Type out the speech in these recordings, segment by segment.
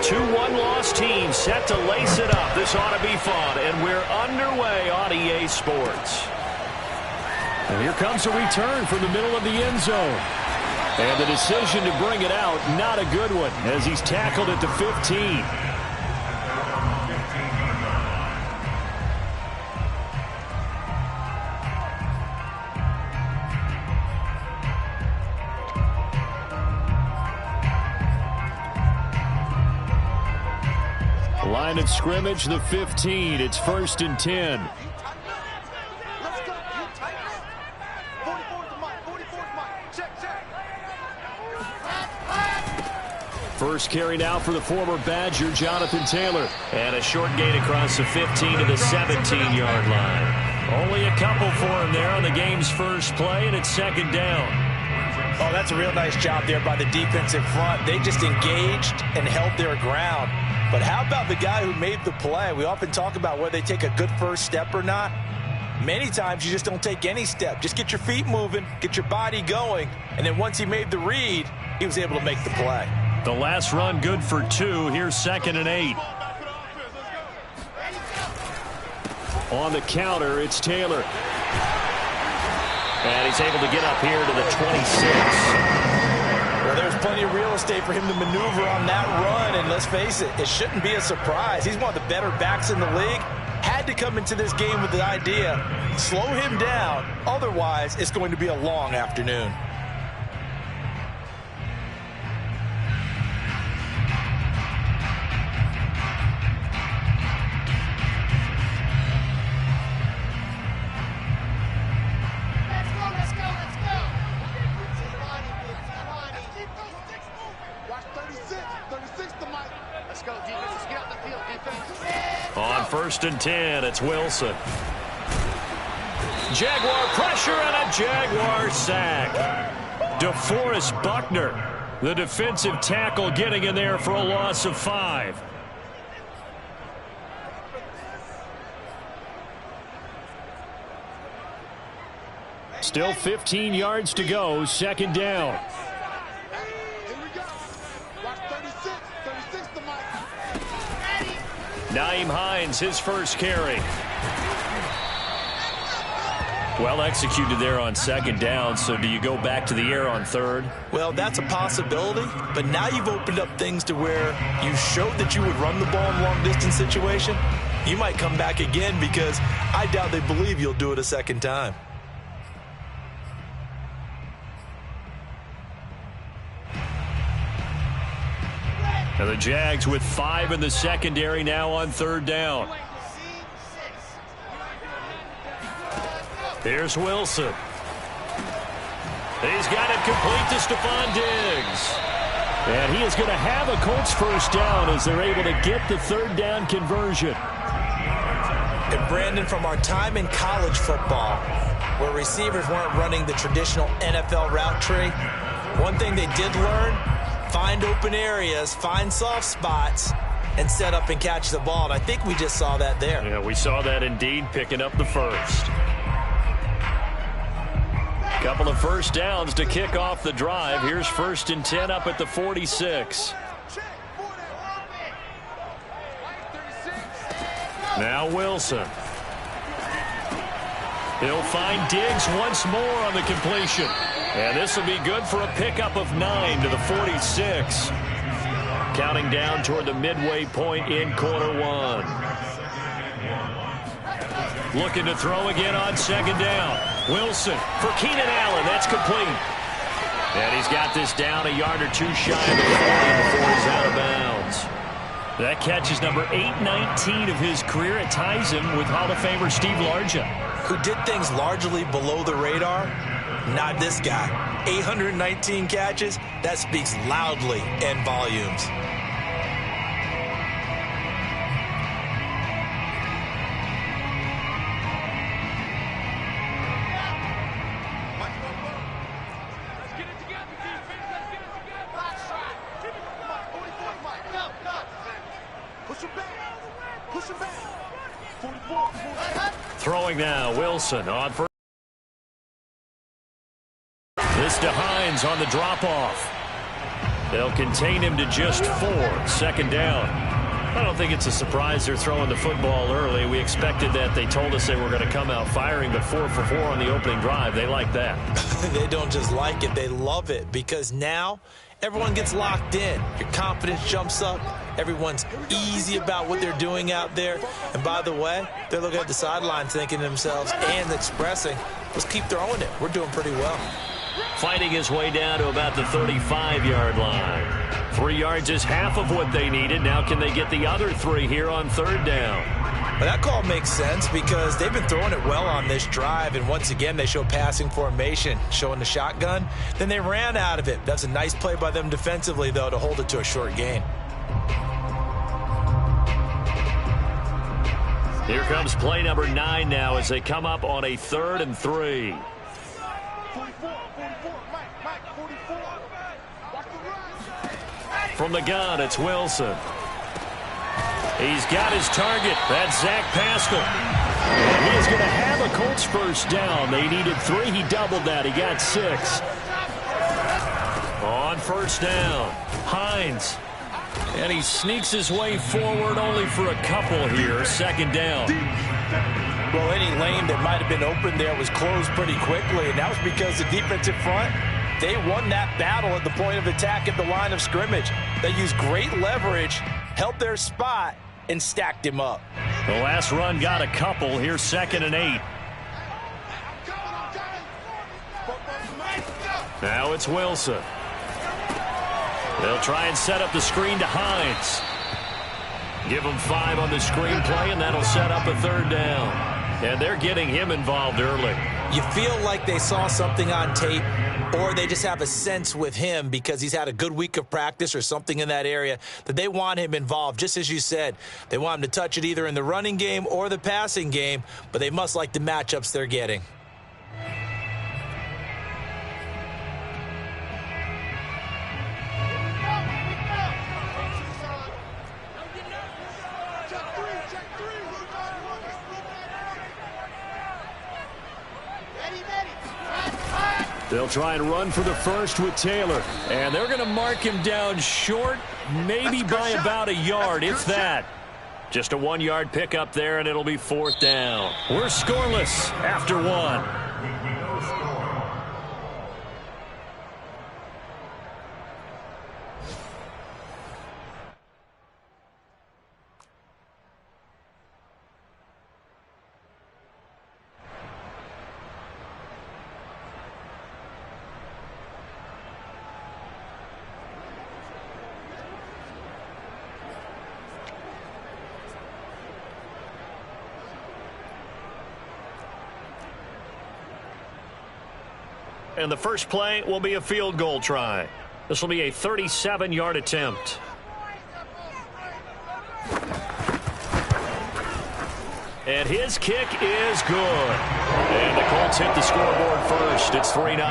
Two one-loss teams set to lace it up. This ought to be fun, and we're underway on EA Sports. And here comes a return from the middle of the end zone. And the decision to bring it out, not a good one, as he's tackled at the 15. Line of scrimmage, the 15. It's 1st and 10. First carry now for the former Badger, Jonathan Taylor. And a short gain across the 15 to the 17-yard line. Only a couple for him there on the game's first play, and it's 2nd down. Oh, that's a real nice job there by the defensive front. They just engaged and held their ground. But how about the guy who made the play? We often talk about whether they take a good first step or not. Many times you just don't take any step. Just get your feet moving, get your body going, and then once he made the read, he was able to make the play. The last run good for 2. Here's 2nd and 8. On the counter, it's Taylor. And he's able to get up here to the 26. Well, there's plenty of real estate for him to maneuver on that run, and let's face it, it shouldn't be a surprise. He's one of the better backs in the league. Had to come into this game with the idea, slow him down, otherwise it's going to be a long afternoon. On 1st and 10, it's Wilson. Jaguar pressure and a Jaguar sack. DeForest Buckner, the defensive tackle, getting in there for a loss of 5. Still 15 yards to go, 2nd down. Nyheim Hines, his first carry. Well executed there on 2nd down, so do you go back to the air on 3rd? Well, that's a possibility, but now you've opened up things to where you showed that you would run the ball in long-distance situation. You might come back again because I doubt they believe you'll do it a 2nd time. And the Jags with 5 in the secondary now on 3rd down. Here's Wilson. He's got it complete to Stephon Diggs. And he is going to have a Colts first down as they're able to get the 3rd down conversion. And Brandon, from our time in college football, where receivers weren't running the traditional NFL route tree, one thing they did learn: find open areas, find soft spots, and set up and catch the ball. And I think we just saw that there. Yeah, we saw that indeed, picking up the first. Couple of first downs to kick off the drive. Here's 1st and 10 up at the 46. Now Wilson. He'll find Diggs once more on the completion. And this will be good for a pickup of 9 to the 46. Counting down toward the midway point in quarter 1. Looking to throw again on 2nd down. Wilson for Keenan Allen. That's complete. And he's got this down a yard or 2 shy of the 40 before he's out of bounds. That catch is number 819 of his career. It ties him with Hall of Famer Steve Largent, who did things largely below the radar. Not this guy. 819 catches. That speaks loudly in volumes. Throwing now, Wilson on for this to Hines on the drop-off. They'll contain him to just 4. Second down. I don't think it's a surprise they're throwing the football early. We expected that. They told us they were going to come out firing, but 4 for 4 on the opening drive. They like that. They don't just like it. They love it because now everyone gets locked in. Your confidence jumps up. Everyone's easy about what they're doing out there. And by the way, they're looking at the sideline thinking to themselves and expressing, let's keep throwing it. We're doing pretty well. Fighting his way down to about the 35-yard line. 3 yards is half of what they needed. Now can they get the other 3 here on third down? Well, that call makes sense because they've been throwing it well on this drive, and once again they show passing formation, showing the shotgun. Then they ran out of it. That's a nice play by them defensively, though, to hold it to a short gain. Here comes play number 9 now as they come up on a 3rd and 3. From the gun, it's Wilson. He's got his target. That's Zach Pascal. And he is going to have a Colts first down. They needed 3. He doubled that. He got 6. On first down, Hines. And he sneaks his way forward only for a couple here. Second down. Well, any lane that might have been open there was closed pretty quickly, and that was because the defensive front, they won that battle at the point of attack at the line of scrimmage. They used great leverage, held their spot, and stacked him up. The last run got a couple. Here's 2nd and 8. Now it's Wilson. They'll try and set up the screen to Hines. Give him 5 on the screen play, and that'll set up a 3rd down. And they're getting him involved early. You feel like they saw something on tape, or they just have a sense with him because he's had a good week of practice or something in that area that they want him involved. Just as you said, they want him to touch it either in the running game or the passing game, but they must like the matchups they're getting. They'll try and run for the first with Taylor. And they're going to mark him down short, maybe by about a yard, if that. Just a 1-yard pickup there, and it'll be 4th down. We're scoreless after 1. And the first play will be a field goal try. This will be a 37-yard attempt. And his kick is good. And the Colts hit the scoreboard first. It's 3-0.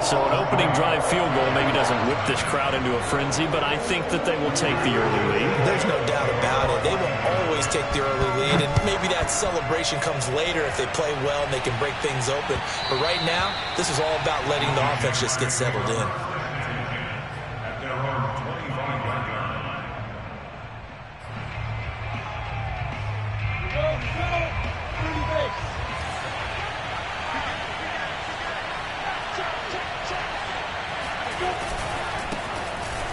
So an opening drive field goal maybe doesn't whip this crowd into a frenzy, but I think that they will take the early lead. There's no doubt about it. They will always take the early lead, and maybe that celebration comes later if they play well and they can break things open. But right now, this is all about letting the offense just get settled in.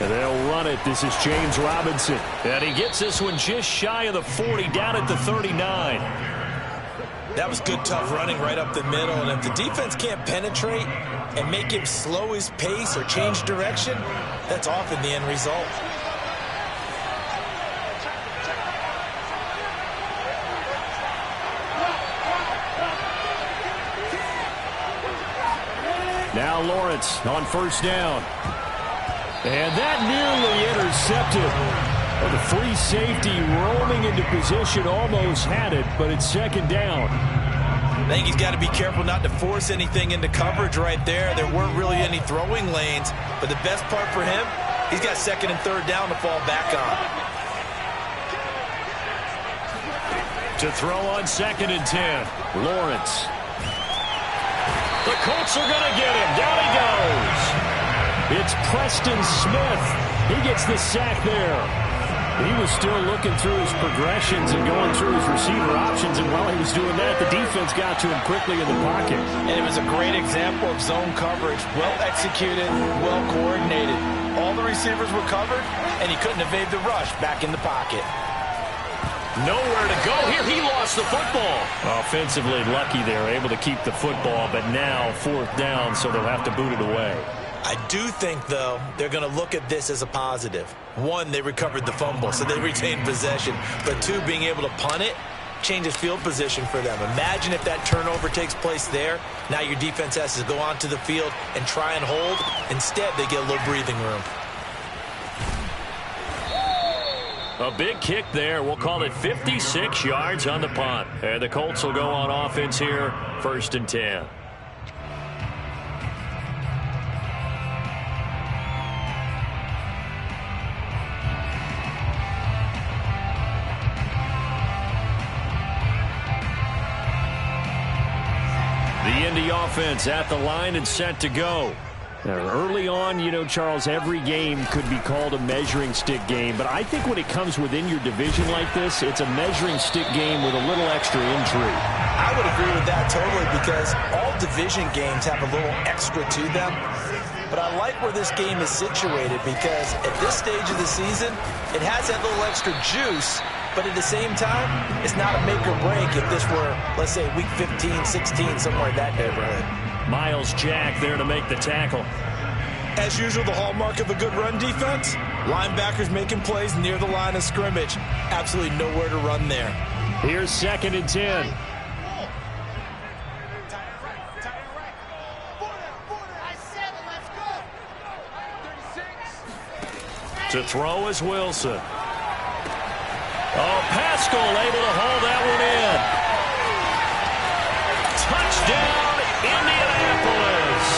And they'll run it. This is James Robinson. And he gets this one just shy of the 40, down at the 39. That was good, tough running right up the middle. And if the defense can't penetrate and make him slow his pace or change direction, that's often the end result. Now Lawrence on first down. And that nearly intercepted. Well, the free safety roaming into position almost had it, but it's second down. I think he's got to be careful not to force anything into coverage right there. There weren't really any throwing lanes, but the best part for him, he's got 2nd and 3rd down to fall back on. To throw on 2nd and 10, Lawrence. The Colts are going to get him. Down he goes. It's Preston Smith. He gets the sack there. He was still looking through his progressions and going through his receiver options, and while he was doing that, the defense got to him quickly in the pocket. And it was a great example of zone coverage. Well executed, well coordinated. All the receivers were covered, and he couldn't evade the rush back in the pocket. Nowhere to go here. He lost the football. Offensively lucky they're able to keep the football, but now 4th down, so they'll have to boot it away. I do think, though, they're going to look at this as a positive. 1, they recovered the fumble, so they retained possession. But 2, being able to punt it changes field position for them. Imagine if that turnover takes place there. Now your defense has to go onto the field and try and hold. Instead, they get a little breathing room. A big kick there. We'll call it 56 yards on the punt. And the Colts will go on offense here, 1st and 10. The Indy offense at the line and set to go. Now, early on, you know, Charles, every game could be called a measuring stick game. But I think when it comes within your division like this, it's a measuring stick game with a little extra intrigue. I would agree with that totally, because all division games have a little extra to them. But I like where this game is situated, because at this stage of the season, it has that little extra juice. But at the same time, it's not a make or break if this were, let's say, week 15, 16, somewhere in that neighborhood. Miles Jack there to make the tackle. As usual, the hallmark of a good run defense, linebackers making plays near the line of scrimmage. Absolutely nowhere to run there. Here's 2nd and 10. To throw is Wilson. Oh, Pascal able to hold that one in. Touchdown, Indianapolis.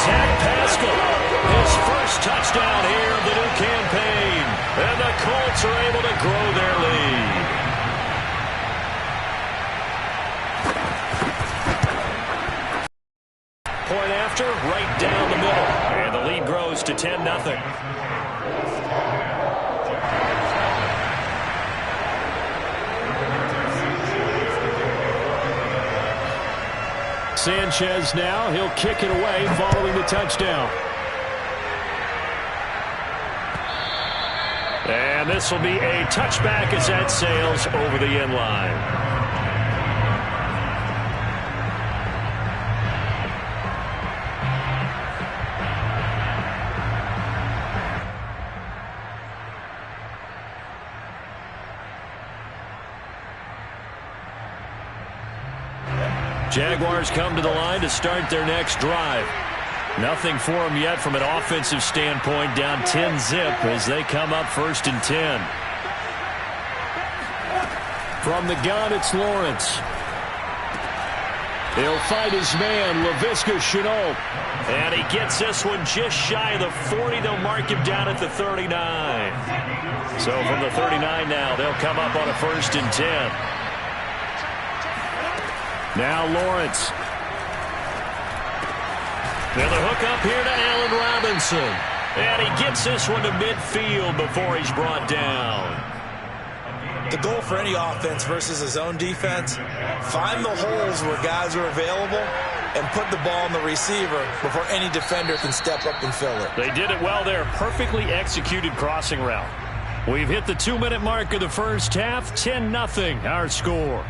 Zach Pascal, his first touchdown here of the new campaign. And the Colts are able to grow their lead. Point after, right down the middle. And the lead grows to 10-0. Sanchez now, he'll kick it away following the touchdown. And this will be a touchback as that sails over the end line. Jaguars come to the line to start their next drive. Nothing for them yet from an offensive standpoint, down 10-zip as they come up 1st and 10. From the gun, it's Lawrence. He'll fight his man, Laviska Shenault. And he gets this one just shy of the 40. They'll mark him down at the 39. So from the 39 now, they'll come up on a 1st and 10. Now Lawrence. Now the hook up here to Allen Robinson. And he gets this one to midfield before he's brought down. The goal for any offense versus his own defense, find the holes where guys are available and put the ball on the receiver before any defender can step up and fill it. They did it well there. Perfectly executed crossing route. We've hit the 2-minute mark of the first half. 10-0 our score.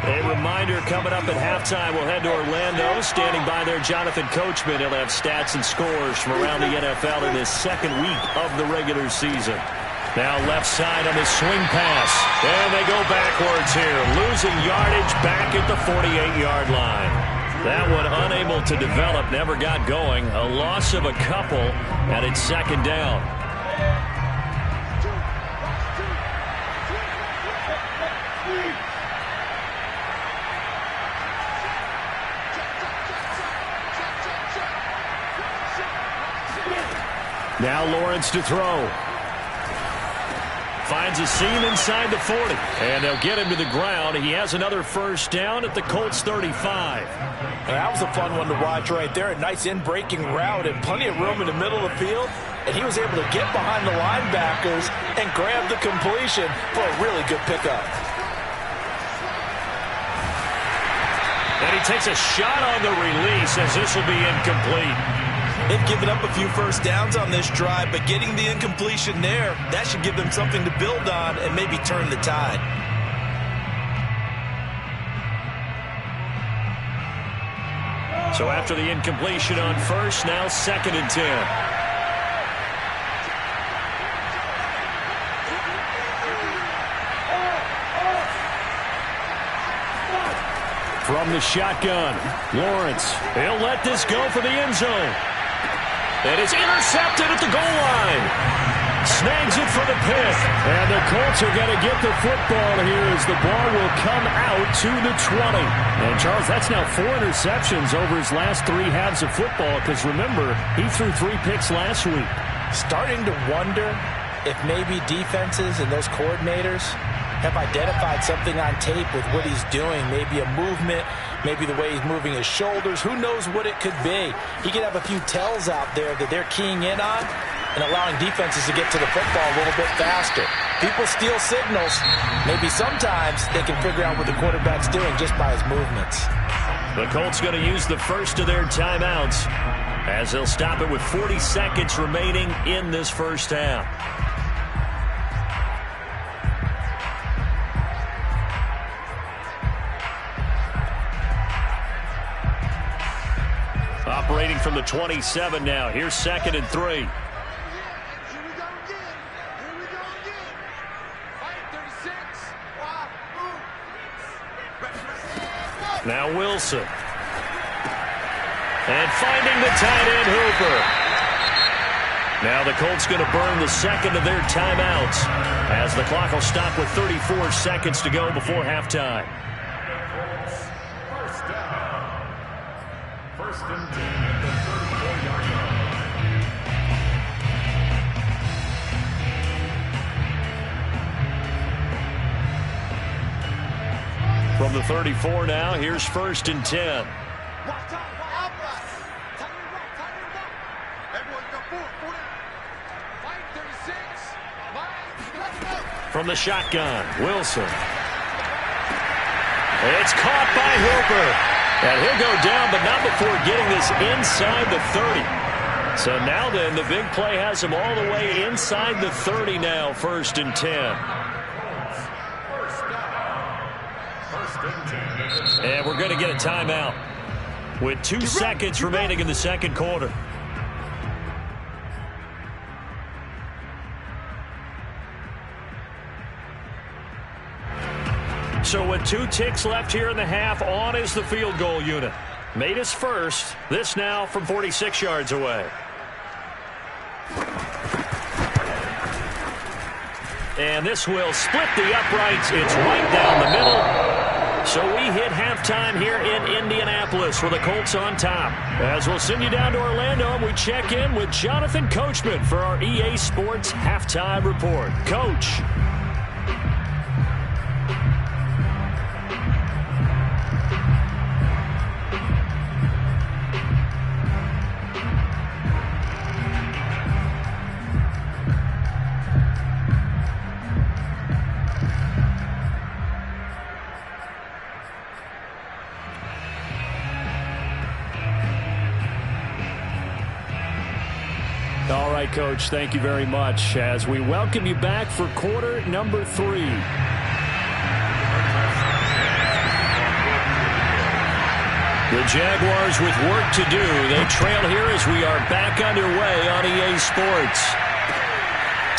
A reminder, coming up at halftime, we'll head to Orlando. Standing by there, Jonathan Coachman. He'll have stats and scores from around the NFL in this 2nd week of the regular season. Now left side on the swing pass. And they go backwards here. Losing yardage back at the 48-yard line. That one unable to develop, never got going. A loss of a couple, and it's 2nd down. Now Lawrence to throw. Finds a seam inside the 40. And they'll get him to the ground. He has another first down at the Colts 35. That was a fun one to watch right there. A nice in-breaking route and plenty of room in the middle of the field. And he was able to get behind the linebackers and grab the completion for a really good pickup. And he takes a shot on the release as this will be incomplete. They've given up a few first downs on this drive, but getting the incompletion there, that should give them something to build on and maybe turn the tide. So after the incompletion on first, now 2nd and 10. From the shotgun, Lawrence. He'll let this go for the end zone. And it's intercepted at the goal line. Snags it for the pick. And the Colts are going to get the football here as the ball will come out to the 20. And, Charles, that's now 4 interceptions over his last 3 halves of football because, remember, he threw 3 picks last week. Starting to wonder if maybe defenses and those coordinators have identified something on tape with what he's doing. Maybe a movement, maybe the way he's moving his shoulders. Who knows what it could be? He could have a few tells out there that they're keying in on and allowing defenses to get to the football a little bit faster. People steal signals. Maybe sometimes they can figure out what the quarterback's doing just by his movements. The Colts going to use the first of their timeouts as they'll stop it with 40 seconds remaining in this first half. Operating from the 27 now. Here's 2nd and 3. Now Wilson. And finding the tight end Hooper. Now the Colts going to burn the second of their timeouts as the clock will stop with 34 seconds to go before halftime. First and 10 at the 34-yard line. From the 34 now, here's 1st and 10. From the shotgun, Wilson. It's caught by Hooper. And he'll go down, but not before getting this inside the 30. So now then, the big play has him all the way inside the 30 now, 1st and 10. And we're going to get a timeout with 2 seconds remaining in the second quarter. So with 2 ticks left here in the half, on is the field goal unit. Made his first. This now from 46 yards away. And this will split the uprights. It's right down the middle. So we hit halftime here in Indianapolis with the Colts on top. As we'll send you down to Orlando, and we check in with Jonathan Coachman for our EA Sports Halftime Report. Coach. All right, Coach, thank you very much as we welcome you back for quarter number 3. The Jaguars with work to do. They trail here as we are back underway on EA Sports.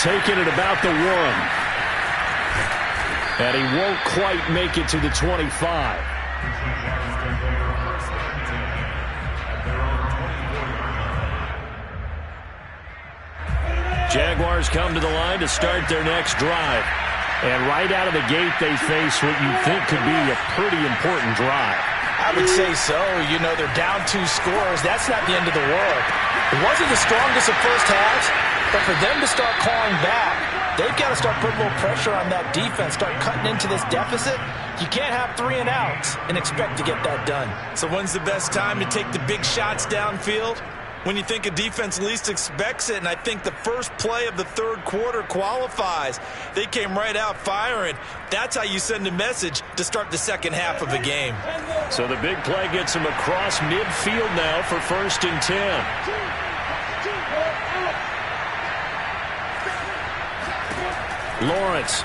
Taking it about the 1. And he won't quite make it to the 25. Jaguars come to the line to start their next drive. And right out of the gate, they face what you think could be a pretty important drive. I would say so. You know, they're down 2 scores. That's not the end of the world. It wasn't the strongest of first halves, but for them to start clawing back, They've got to start putting a little pressure on that defense, start cutting into this deficit. You can't have 3 and outs and expect to get that done. So when's the best time to take the big shots downfield? When you think a defense least expects it, and I think the first play of the third quarter qualifies. They came right out firing. That's how you send a message to start the second half of a game. So the big play gets him across midfield now for 1st and 10. Lawrence.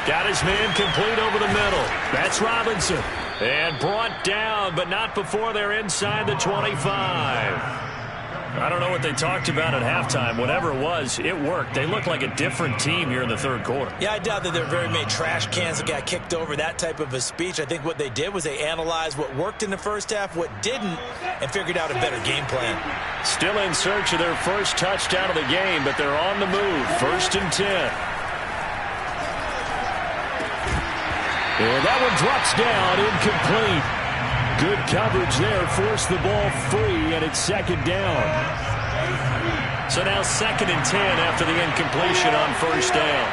Got his man complete over the middle. That's Robinson. And brought down, but not before they're inside the 25. I don't know what they talked about at halftime. Whatever it was, it worked. They look like a different team here in the third quarter. Yeah, I doubt that there are very many trash cans that got kicked over, that type of a speech. I think what they did was they analyzed what worked in the first half, what didn't, and figured out a better game plan. Still in search of their first touchdown of the game, but they're on the move. 1st and 10. And that one drops down, incomplete. Good coverage there, forced the ball free, and it's 2nd down. So now 2nd and 10 after the incompletion on 1st down.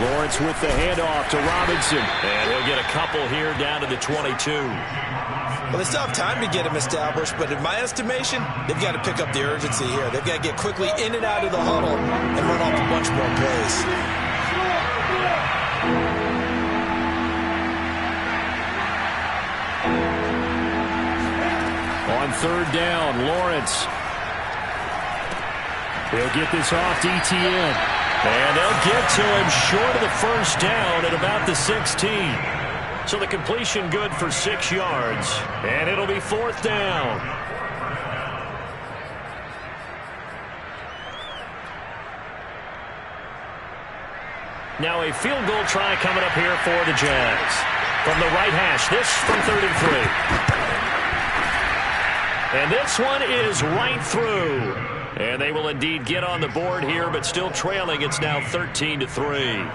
Lawrence with the handoff to Robinson. And he'll get a couple here down to the 22. Well, they still have time to get him established, but in my estimation, they've got to pick up the urgency here. They've got to get quickly in and out of the huddle and run off a bunch more plays. On 3rd down, Lawrence. He'll get this off to Etienne. And they'll get to him short of the 1st down at about the 16. So the completion good for 6 yards. And it'll be 4th down. Now a field goal try coming up here for the Jags. From the right hash, this from 33. And this one is right through. And they will indeed get on the board here, but still trailing. It's now 13-3.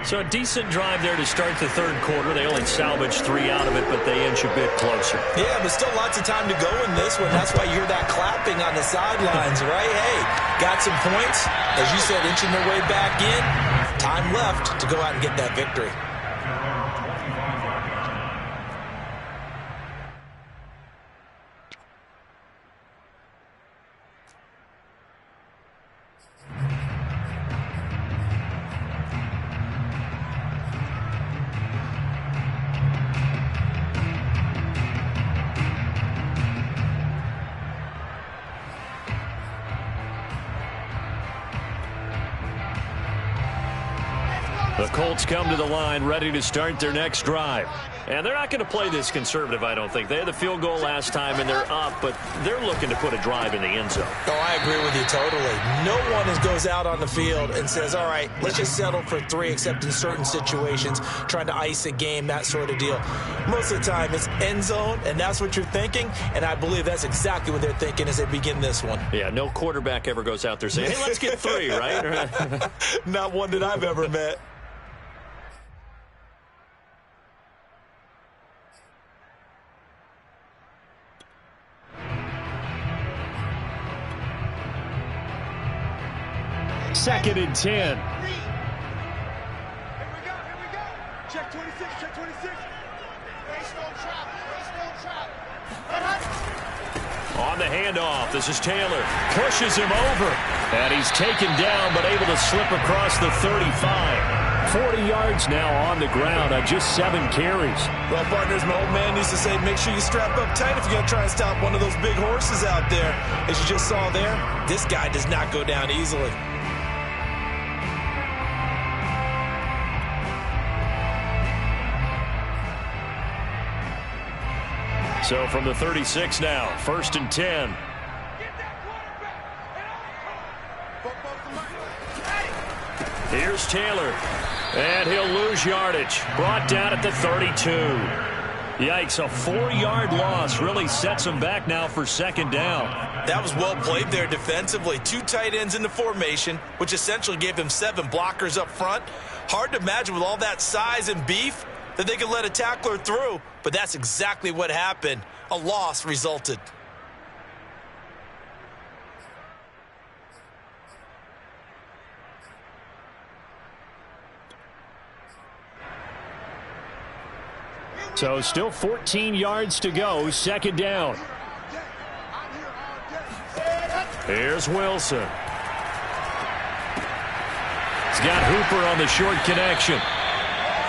So a decent drive there to start the third quarter. They only salvaged 3 out of it, but they inch a bit closer. Yeah, but still lots of time to go in this one. That's why you hear that clapping on the sidelines, right? Hey, got some points. As you said, inching their way back in. Time left to go out and get that victory. The Colts come to the line ready to start their next drive. And they're not going to play this conservative, I don't think. They had the field goal last time, and they're up, but they're looking to put a drive in the end zone. Oh, I agree with you totally. No one goes out on the field and says, all right, let's just settle for 3, except in certain situations, trying to ice a game, that sort of deal. Most of the time, it's end zone, and that's what you're thinking, and I believe that's exactly what they're thinking as they begin this one. Yeah, no quarterback ever goes out there saying, hey, let's get 3, right? Not one that I've ever met. Second and 10. Here we go. Check 26, check 26. On the handoff, this is Taylor. Pushes him over. And he's taken down, but able to slip across the 35. 40 yards now on the ground on just 7 carries. Well, partners, my old man used to say, make sure you strap up tight if you're going to try and stop one of those big horses out there. As you just saw there, this guy does not go down easily. So from the 36 now, 1st and 10. Here's Taylor, and he'll lose yardage. Brought down at the 32. Yikes, a 4-yard loss really sets him back now for 2nd down. That was well played there defensively. 2 tight ends in the formation, which essentially gave them 7 blockers up front. Hard to imagine with all that size and beef that they could let a tackler through, but that's exactly what happened. A loss resulted. So still 14 yards to go, second down. Here's Wilson. He's got Hooper on the short connection.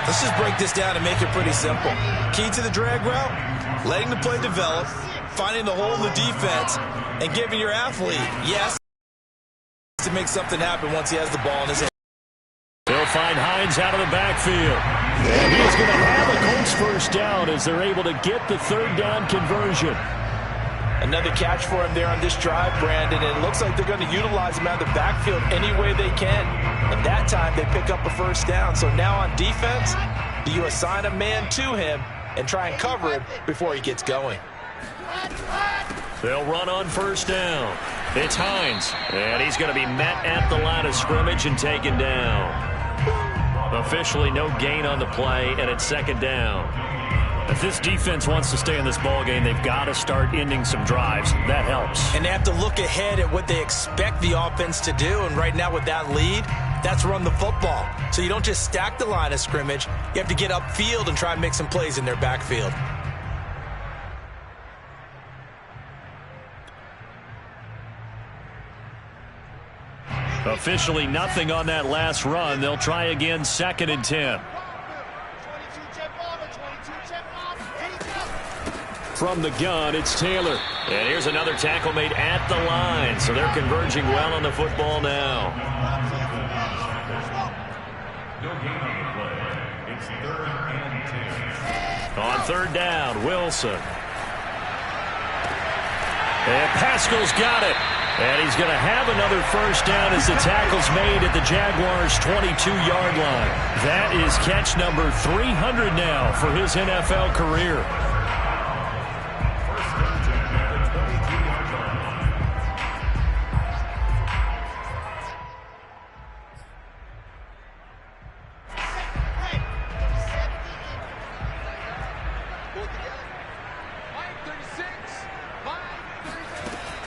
Let's just break this down and make it pretty simple. Key to the drag route, letting the play develop, finding the hole in the defense, and giving your athlete, yes, to make something happen once he has the ball in his hand. They'll find Hines out of the backfield. And he's going to have a Colts first down as they're able to get the third down conversion. Another catch for him there on this drive, Brandon, and it looks like they're going to utilize him out of the backfield any way they can. And that time they pick up a first down. So now on defense, do you assign a man to him and try and cover him before he gets going? They'll run on first down. It's Hines, and he's going to be met at the line of scrimmage and taken down. Officially no gain on the play, and it's second down. If this defense wants to stay in this ballgame, they've got to start ending some drives. That helps. And they have to look ahead at what they expect the offense to do. And right now with that lead, that's run the football. So you don't just stack the line of scrimmage. You have to get upfield and try and make some plays in their backfield. Officially nothing on that last run. They'll try again, second and 10. From the gun, it's Taylor. And here's another tackle made at the line. So they're converging well on the football now. It's 3rd and 10. On third down, Wilson. And Pascal's got it. And he's going to have another first down as the tackle's made at the Jaguars' 22-yard line. That is catch number 300 now for his NFL career.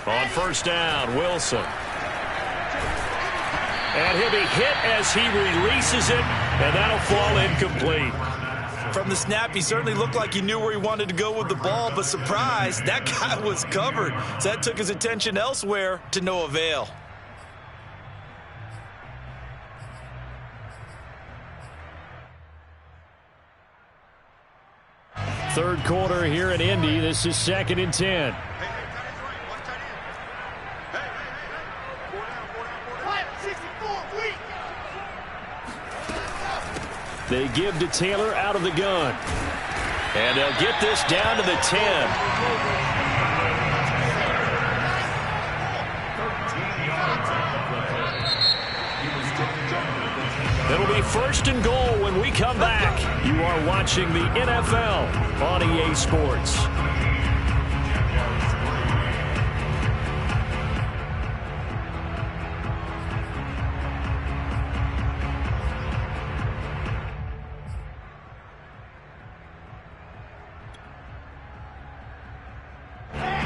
On first down, Wilson. And he'll be hit as he releases it, and that'll fall incomplete. From the snap, he certainly looked like he knew where he wanted to go with the ball, but surprise, that guy was covered. So that took his attention elsewhere to no avail. Third quarter here in Indy. This is second and 10. They give to Taylor out of the gun. And they'll get this down to the 10. It'll be first and goal when we come back. You are watching the NFL on EA Sports.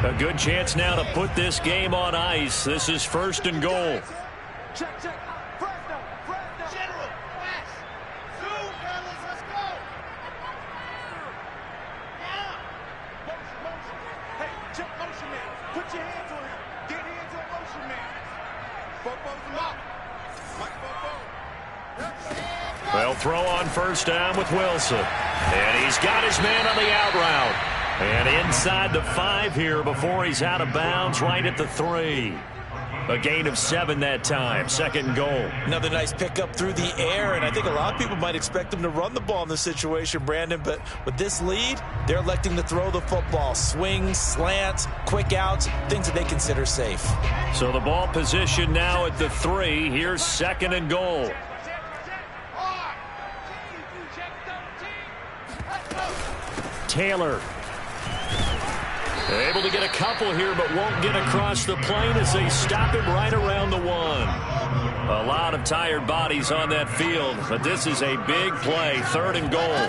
A good chance now to put this game on ice. This is first and goal. Check, check. Fresno, Fresno. General, West. Zoom, fellas, let's go. Now. Motion, motion. Hey, check motion man. Put your hands on him. Get hands on motion man. Football's him out. Mike Football. They'll throw on first down with Wilson. And he's got his man on the out route. And inside the 5 here before he's out of bounds, right at the 3. A gain of 7 that time. Second and goal. Another nice pickup through the air, and I think a lot of people might expect him to run the ball in this situation, Brandon, but with this lead, they're electing to throw the football. Swings, slants, quick outs, things that they consider safe. So the ball position now at the 3. Here's second and goal. Taylor. Able to get a couple here, but won't get across the plane as they stop him right around the 1. A lot of tired bodies on that field, but this is a big play. Third and goal.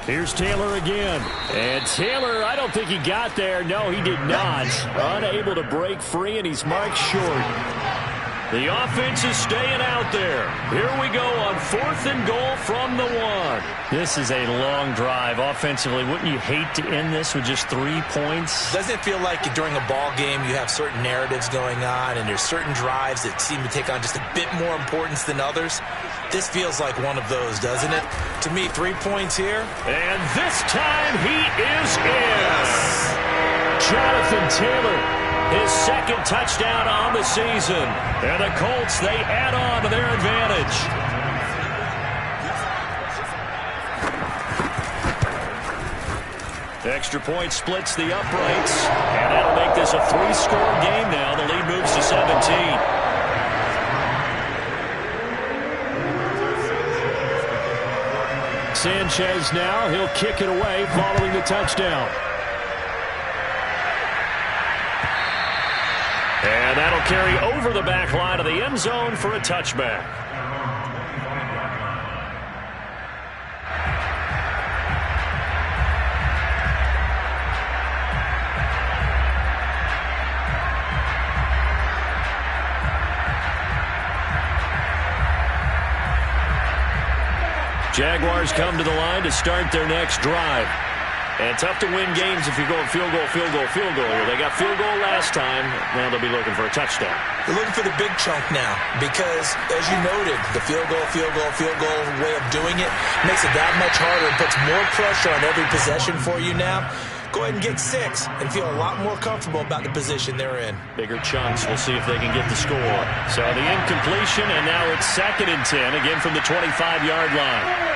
Here's Taylor again. And Taylor, I don't think he got there. No, he did not. Unable to break free, and he's marked short. The offense is staying out there. Here we go on 4th and goal from the 1. This is a long drive offensively. Wouldn't you hate to end this with just 3 points? Doesn't it feel like during a ball game you have certain narratives going on and there's certain drives that seem to take on just a bit more importance than others? This feels like one of those, doesn't it? To me, 3 points here. And this time he is in. Jonathan Taylor, his 2nd touchdown on the season. And the Colts, they add on to their advantage. Extra point splits the uprights. And that'll make this a 3-score game now. The lead moves to 17. Sanchez now, he'll kick it away following the touchdown. And that'll carry over the back line of the end zone for a touchback. Jaguars come to the line to start their next drive. And tough to win games if you're going field goal, field goal, field goal here. They got field goal last time. Now they'll be looking for a touchdown. They're looking for the big chunk now because, as you noted, the field goal way of doing it makes it that much harder and puts more pressure on every possession for you now. Go ahead and get 6 and feel a lot more comfortable about the position they're in. Bigger chunks. We'll see if they can get the score. So the incompletion, and now it's 2nd and 10, again from the 25-yard line.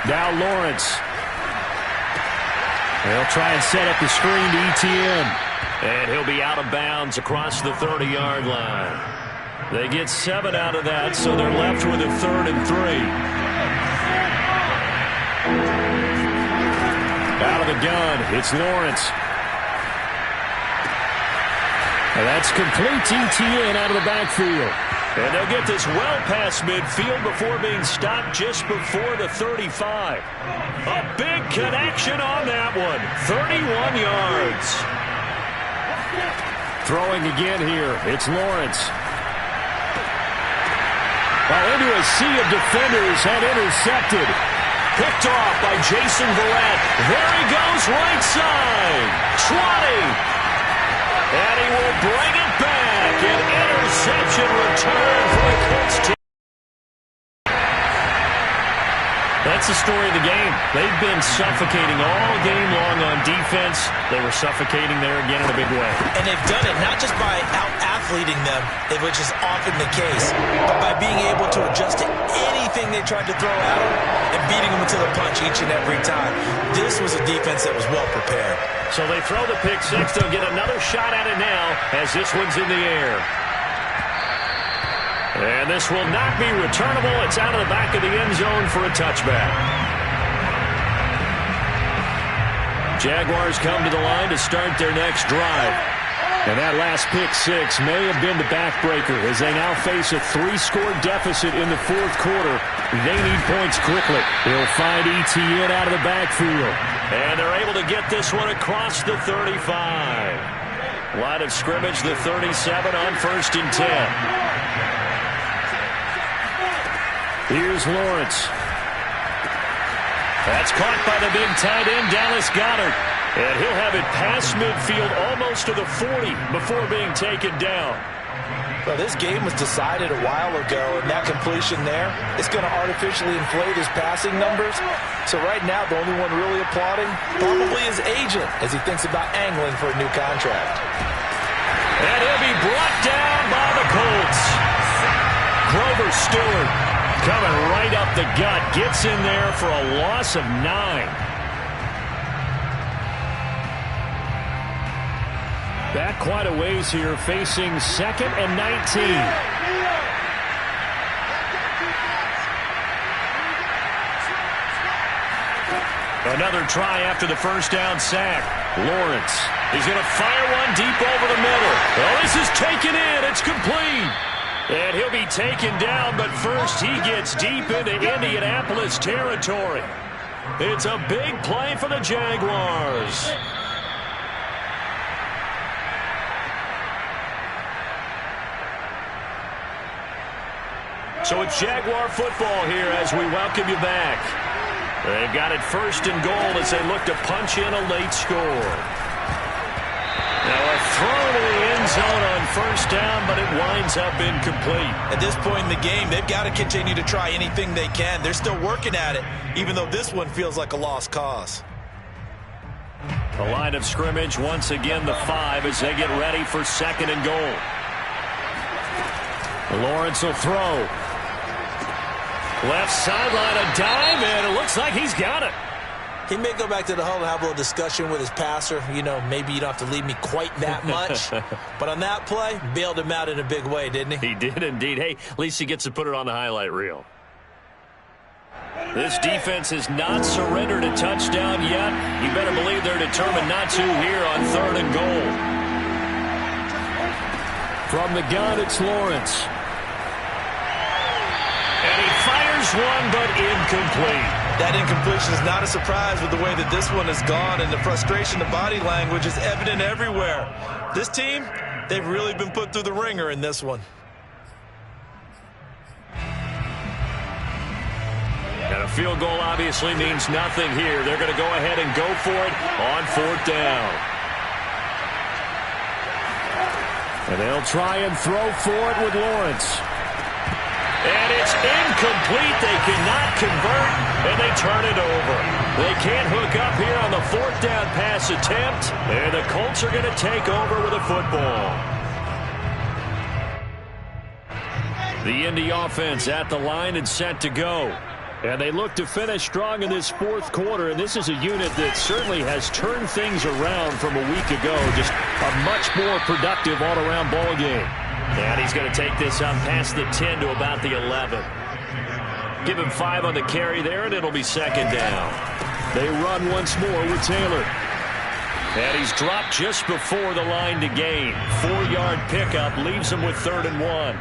Now Lawrence. They'll try and set up the screen to Etienne. And he'll be out of bounds across the 30-yard line. They get 7 out of that, so they're left with a 3rd and 3. Out of the gun, it's Lawrence. And that's complete to Etienne out of the backfield. And they'll get this well past midfield before being stopped just before the 35. A big connection on that one. 31 yards. Throwing again here. It's Lawrence. Well, into a sea of defenders and intercepted. Picked off by Jason Verrett. There he goes, right side. 20. And he will bring it back. An interception return for the Colts team. That's the story of the game. They've been suffocating all game long on defense. They were suffocating there again in a big way. And they've done it not just by out-athleting them, which is often the case, but by being able to adjust to anything they tried to throw at them and beating them to the punch each and every time. This was a defense that was well prepared. So they throw the pick 6. They'll get another shot at it now as this one's in the air. And this will not be returnable. It's out of the back of the end zone for a touchback. Jaguars come to the line to start their next drive. And that last pick 6 may have been the backbreaker as they now face a 3-score deficit in the 4th quarter. They need points quickly. They'll find Etienne out of the backfield. And they're able to get this one across the 35. Line of scrimmage, the 37 on 1st and 10. Here's Lawrence. That's caught by the big tight end, Dallas Goedert. And he'll have it past midfield almost to the 40 before being taken down. Well, this game was decided a while ago, and that completion there is going to artificially inflate his passing numbers. So right now, the only one really applauding probably his agent as he thinks about angling for a new contract. And he'll be brought down by the Colts. Grover Stewart coming right up the gut, gets in there for a loss of 9. Back quite a ways here, facing 2nd and 19. Another try after the first down sack. Lawrence, he's going to fire one deep over the middle. Oh, this is taken in. It's complete. And he'll be taken down, but first he gets deep into Indianapolis territory. It's a big play for the Jaguars. So it's Jaguar football here as we welcome you back. They've got it 1st and goal as they look to punch in a late score. Now a throw to the end zone on 1st down, but it winds up incomplete. At this point in the game, they've got to continue to try anything they can. They're still working at it, even though this one feels like a lost cause. The line of scrimmage, once again the 5 as they get ready for 2nd and goal. Lawrence will throw. Left sideline, a dime, and it looks like he's got it. He may go back to the huddle and have a little discussion with his passer. You know, maybe you don't have to leave me quite that much. But on that play, bailed him out in a big way, didn't he? He did indeed. Hey, at least he gets to put it on the highlight reel. This defense has not surrendered a touchdown yet. You better believe they're determined not to here on 3rd and goal. From the gun, it's Lawrence. And he fires one, but incomplete. That incompletion is not a surprise with the way that this one has gone, and the frustration, the body language is evident everywhere. This team, they've really been put through the ringer in this one. And a field goal obviously means nothing here. They're going to go ahead and go for it on 4th down. And they'll try and throw for it with Lawrence. And it's incomplete. They cannot convert, and they turn it over. They can't hook up here on the 4th down pass attempt, and the Colts are going to take over with a football. The Indy offense at the line and set to go. And they look to finish strong in this 4th quarter, and this is a unit that certainly has turned things around from a week ago. Just a much more productive all-around ball game. And he's going to take this up past the 10 to about the 11. Give him 5 on the carry there, and it'll be 2nd down. They run once more with Taylor. And he's dropped just before the line to gain. 4-yard pickup leaves him with 3rd and 1.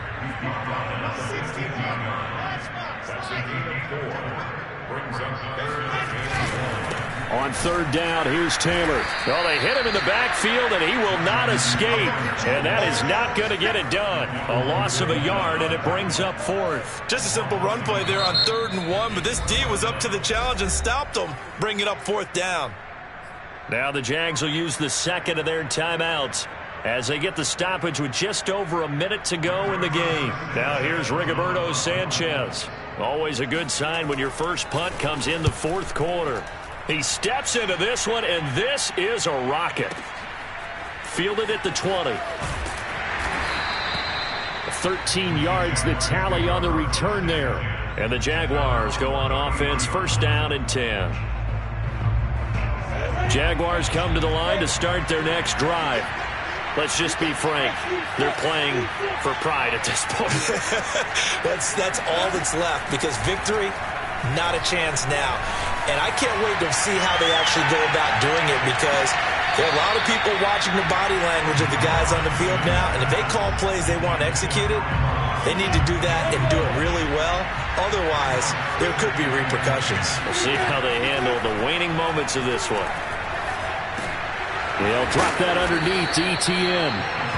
On 3rd down, here's Taylor. Well, they hit him in the backfield, and he will not escape. And that is not going to get it done. A loss of a yard, and it brings up 4th. Just a simple run play there on 3rd and 1, but this D was up to the challenge and stopped him, bringing up 4th down. Now the Jags will use the 2nd of their timeouts as they get the stoppage with just over a minute to go in the game. Now here's Rigoberto Sanchez. Always a good sign when your first punt comes in the 4th quarter. He steps into this one, and this is a rocket. Fielded at the 20. 13 yards the tally on the return there. And the Jaguars go on offense, 1st down and 10. Jaguars come to the line to start their next drive. Let's just be frank. They're playing for pride at this point. That's all that's left, because victory, not a chance now. And I can't wait to see how they actually go about doing it, because there are a lot of people watching the body language of the guys on the field now, and if they call plays they want executed, they need to do that and do it really well. Otherwise, there could be repercussions. We'll see how they handle the waning moments of this one. They'll drop that underneath to ETN.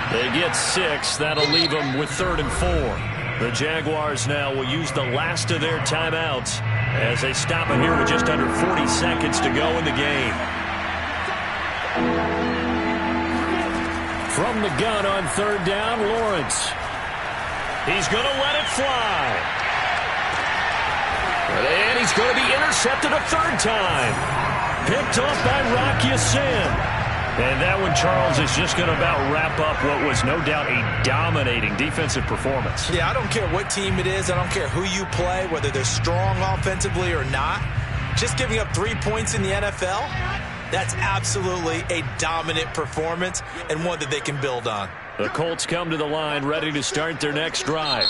They get 6. That'll leave them with 3rd and 4. The Jaguars now will use the last of their timeouts as they stop it here with just under 40 seconds to go in the game. From the gun on 3rd down, Lawrence. He's going to let it fly. And he's going to be intercepted a 3rd time. Picked off by Rock Ya-Sin. And that one, Charles, is just going to about wrap up what was no doubt a dominating defensive performance. Yeah, I don't care what team it is. I don't care who you play, whether they're strong offensively or not. Just giving up 3 points in the NFL, that's absolutely a dominant performance and one that they can build on. The Colts come to the line ready to start their next drive.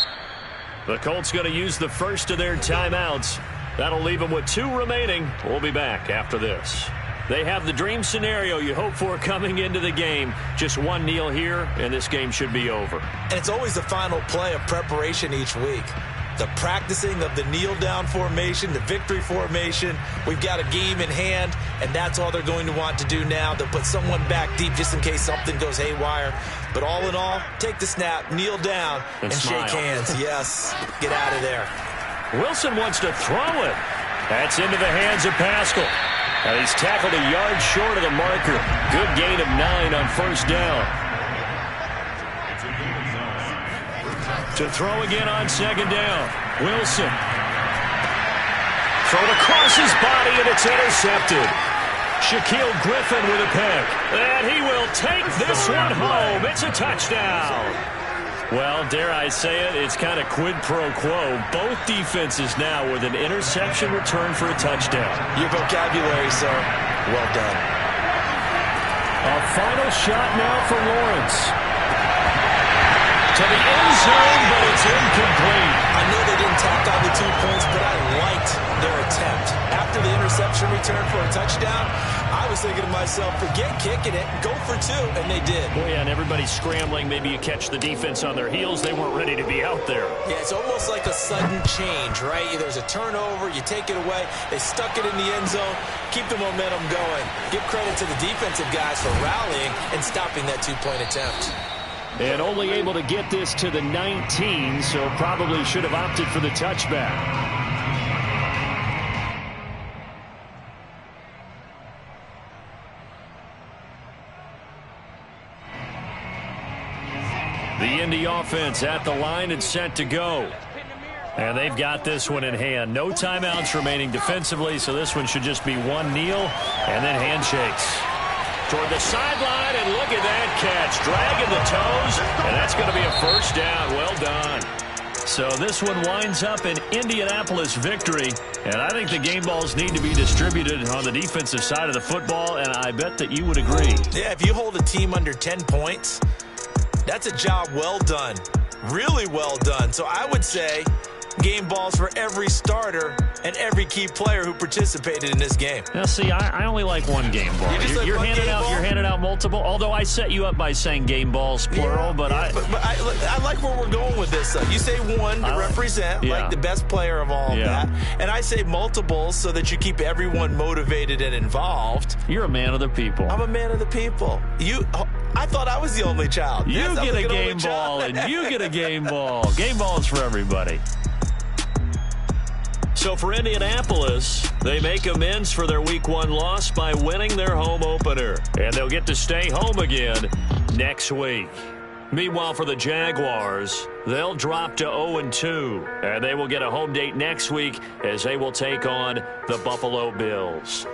The Colts going to use the first of their timeouts. That'll leave them with 2 remaining. We'll be back after this. They have the dream scenario you hope for coming into the game. Just 1 kneel here, and this game should be over. And it's always the final play of preparation each week. the practicing of the kneel-down formation, the victory formation. We've got a game in hand, and that's all they're going to want to do now. They'll put someone back deep just in case something goes haywire. But all in all, take the snap, kneel down, and shake hands. Yes, get out of there. Wilson wants to throw it. That's into the hands of Pascal. And he's tackled a yard short of the marker. Good gain of 9 on first down. To throw again on second down. Wilson. Thrown across his body, and it's intercepted. Shaquille Griffin with a pick. And he will take this one home. It's a touchdown. Well, dare I say it, it's kind of quid pro quo. Both defenses now with an interception return for a touchdown. Your vocabulary, sir. Well done. A final shot now for Lawrence. To the end zone, but it's incomplete. I know they didn't tack on the 2 points, but I liked their attempt. After the interception return for a touchdown, I was thinking to myself, forget kicking it, go for 2, and they did. Oh, yeah, and everybody's scrambling. Maybe you catch the defense on their heels. They weren't ready to be out there. Yeah, it's almost like a sudden change, right? There's a turnover, you take it away, they stuck it in the end zone, keep the momentum going. Give credit to the defensive guys for rallying and stopping that 2-point attempt. And only able to get this to the 19, so probably should have opted for the touchback. The Indy offense at the line and set to go. And they've got this one in hand. No timeouts remaining defensively, so this one should just be one kneel and then handshakes. Toward the sideline, and look at that catch. Dragging the toes, and that's going to be a first down. Well done. So this one winds up an Indianapolis victory, and I think the game balls need to be distributed on the defensive side of the football, and I bet that you would agree. Yeah, if you hold a team under 10 points, that's a job well done. Really well done. So I would say game balls for every starter and every key player who participated in this game. Now, see, I only like one game ball. You're handing out multiple. Although I set you up by saying game balls plural, but I like where we're going with this. You say one to represent like the best player of all of that, and I say multiples so that you keep everyone motivated and involved. You're a man of the people. I'm a man of the people. I thought I was the only child. You get a game ball, and you get a game ball. Game balls for everybody. So for Indianapolis, they make amends for their Week 1 loss by winning their home opener. And they'll get to stay home again next week. Meanwhile, for the Jaguars, they'll drop to 0-2. And they will get a home date next week as they will take on the Buffalo Bills.